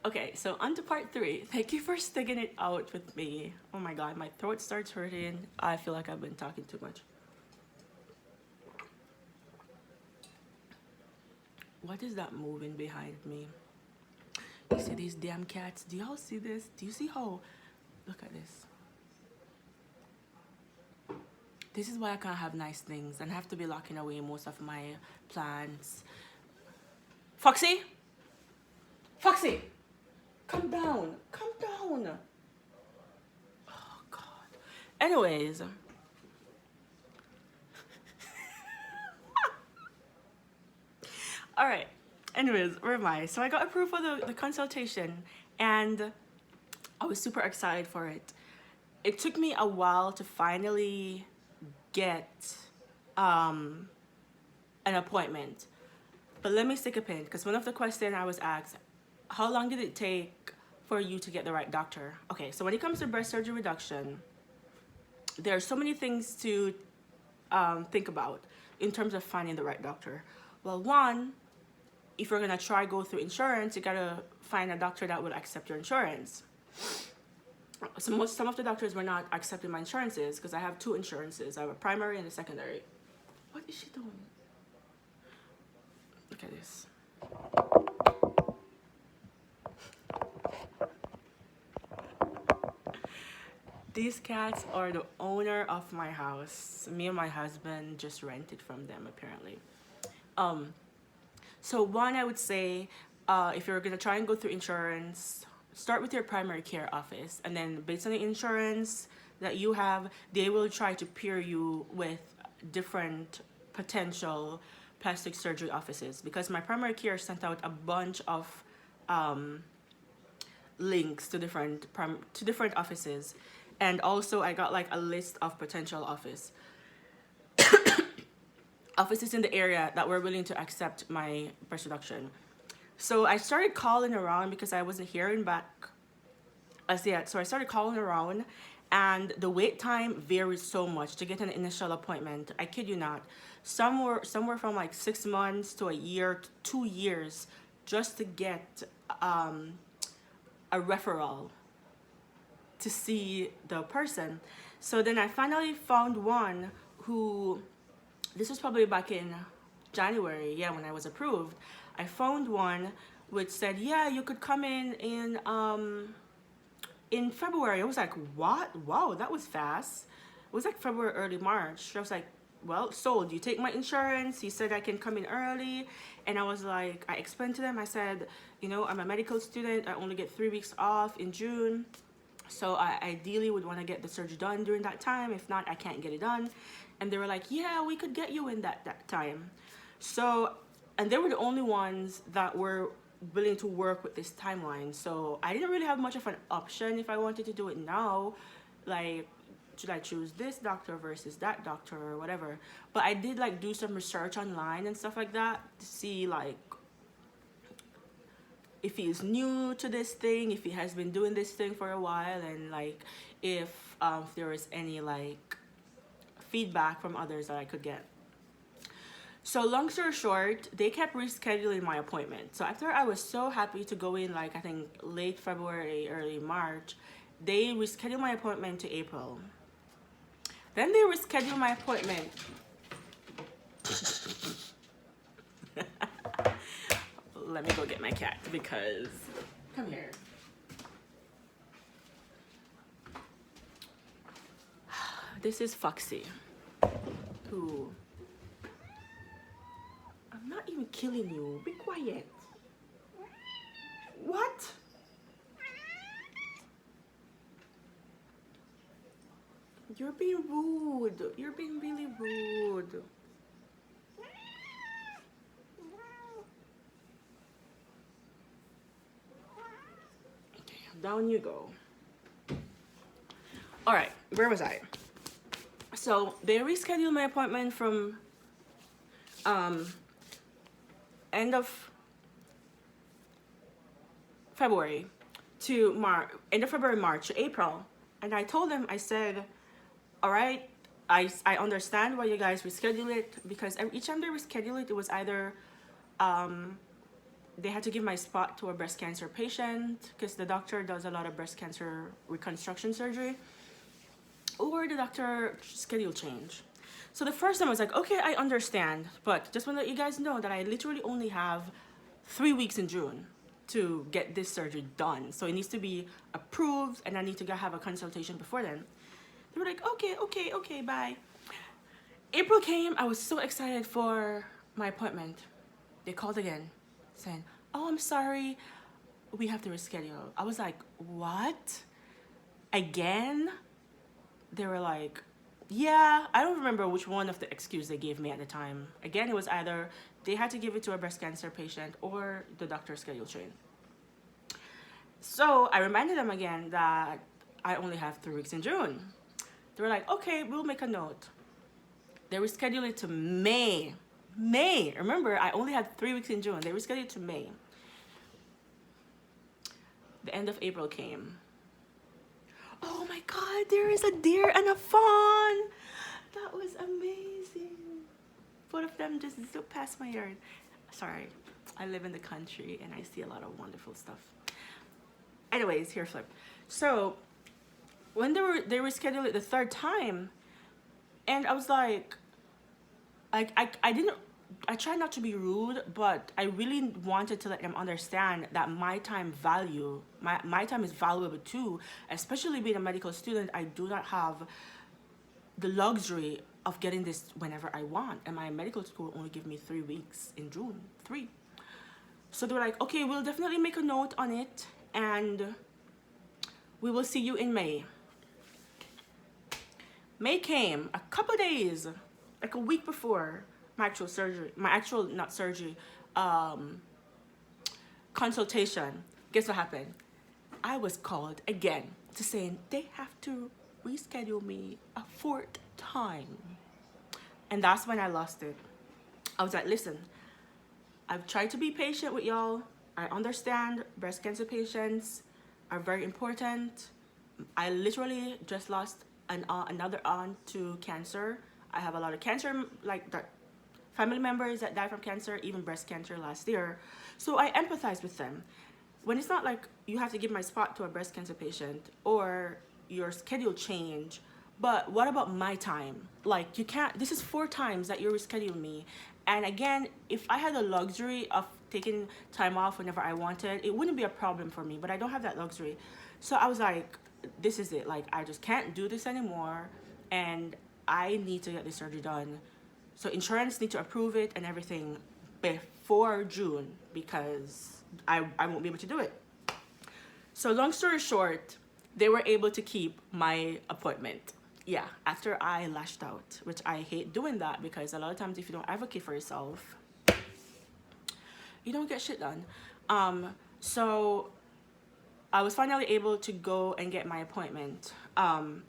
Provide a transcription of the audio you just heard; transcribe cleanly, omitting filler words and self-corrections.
Okay, so on to part three. Thank you for sticking it out with me. Oh my god, my throat starts hurting. I feel like I've been talking too much. What is that moving behind me? You see these damn cats? Do y'all see this? Do you see how? Look at this. This is why I can't have nice things and have to be locking away most of my plants. Foxy? Foxy! Come down. Come down. Oh, God. Anyways. All right. Anyways, where am I? So I got approved for the consultation and I was super excited for it. It took me a while to finally get an appointment. But let me stick a pin because one of the questions I was asked, how long did it take for you to get the right doctor? Okay, so when it comes to breast surgery reduction, there are so many things to think about in terms of finding the right doctor. Well, one, if you're gonna try go through insurance, you gotta find a doctor that will accept your insurance. So some of the doctors were not accepting my insurances because I have two insurances. I have a primary and a secondary. What is she doing? Look at this. These cats are the owner of my house. Me and my husband just rented from them apparently. So one, I would say, if you're gonna try and go through insurance, start with your primary care office, and then based on the insurance that you have, they will try to pair you with different potential plastic surgery offices. Because my primary care sent out a bunch of links to different offices, and also I got like a list of potential offices in the area that were willing to accept my breast reduction. So I started calling around because I wasn't hearing back as yet. So I started calling around, and the wait time varies so much to get an initial appointment. I kid you not. Somewhere from like 6 months to a year, 2 years, just to get a referral to see the person. So then I finally found one who, this was probably back in January, yeah, when I was approved. I found one which said, yeah, you could come in February. I was like, what? Wow, that was fast. It was like February, early March. I was like, well, sold. You take my insurance. He said I can come in early. And I was like, I explained to them, I said, you know, I'm a medical student. I only get 3 weeks off in June. So I ideally would want to get the surgery done during that time. If not, I can't get it done. And they were like, yeah, we could get you in that time. So, and they were the only ones that were willing to work with this timeline. So I didn't really have much of an option if I wanted to do it now. Like, should I choose this doctor versus that doctor or whatever? But I did like do some research online and stuff like that to see like if he's new to this thing, if he has been doing this thing for a while, and like if there is any like feedback from others that I could get. So long story short, they kept rescheduling my appointment. So after I was so happy to go in like I think late February, early March, they rescheduled my appointment to April. Then they rescheduled my appointment. Let me go get my cat because, come here. This is Foxy, who, I'm not even killing you. Be quiet. What? You're being rude. You're being really rude. Okay, down you go. All right, where was I? So they rescheduled my appointment from end of February to end of February, March to April. And I told them, I said, all right, I understand why you guys reschedule it, because each time they reschedule it, it was either they had to give my spot to a breast cancer patient because the doctor does a lot of breast cancer reconstruction surgery, or the doctor schedule change. So the first time I was like, okay, I understand, but just want to let you guys know that I literally only have 3 weeks in June to get this surgery done. So it needs to be approved and I need to go have a consultation before then. They were like, okay, okay, okay, bye. April came, I was so excited for my appointment. They called again saying, oh, I'm sorry, we have to reschedule. I was like, what? Again? They were like, yeah, I don't remember which one of the excuse they gave me at the time. Again, it was either they had to give it to a breast cancer patient or the doctor schedule change. So I reminded them again that I only have 3 weeks in June. They were like, okay, we'll make a note. They rescheduled it to May. May. Remember, I only had 3 weeks in June. They rescheduled it to May. The end of April came. Oh my God, there is a deer and a fawn. That was amazing. Both of them just zoop past my yard. Sorry, I live in the country and I see a lot of wonderful stuff. Anyways, here flip. So when they rescheduled it the third time, and I was like, I tried not to be rude, but I really wanted to let them understand that my time is valuable too. Especially being a medical student, I do not have the luxury of getting this whenever I want. And my medical school only give me 3 weeks in June, 3. So they were like, okay, we'll definitely make a note on it and we will see you in May. May came a couple days, like a week before my actual surgery, consultation. Guess what happened? I was called again to saying they have to reschedule me a 4th time. And that's when I lost it. I was like, listen, I've tried to be patient with y'all. I understand breast cancer patients are very important. I literally just lost another aunt to cancer. I have a lot of cancer, like that, family members that died from cancer, even breast cancer last year. So I empathize with them. When it's not like you have to give my spot to a breast cancer patient or your schedule change, but what about my time? Like, you can't, this is 4 times that you reschedule me. And again, if I had the luxury of taking time off whenever I wanted, it wouldn't be a problem for me, but I don't have that luxury. So I was like, this is it. Like, I just can't do this anymore. And I need to get this surgery done. So insurance need to approve it and everything before June because I won't be able to do it. So long story short, they were able to keep my appointment. Yeah, after I lashed out, which I hate doing that because a lot of times if you don't advocate for yourself, you don't get shit done. So I was finally able to go and get my appointment.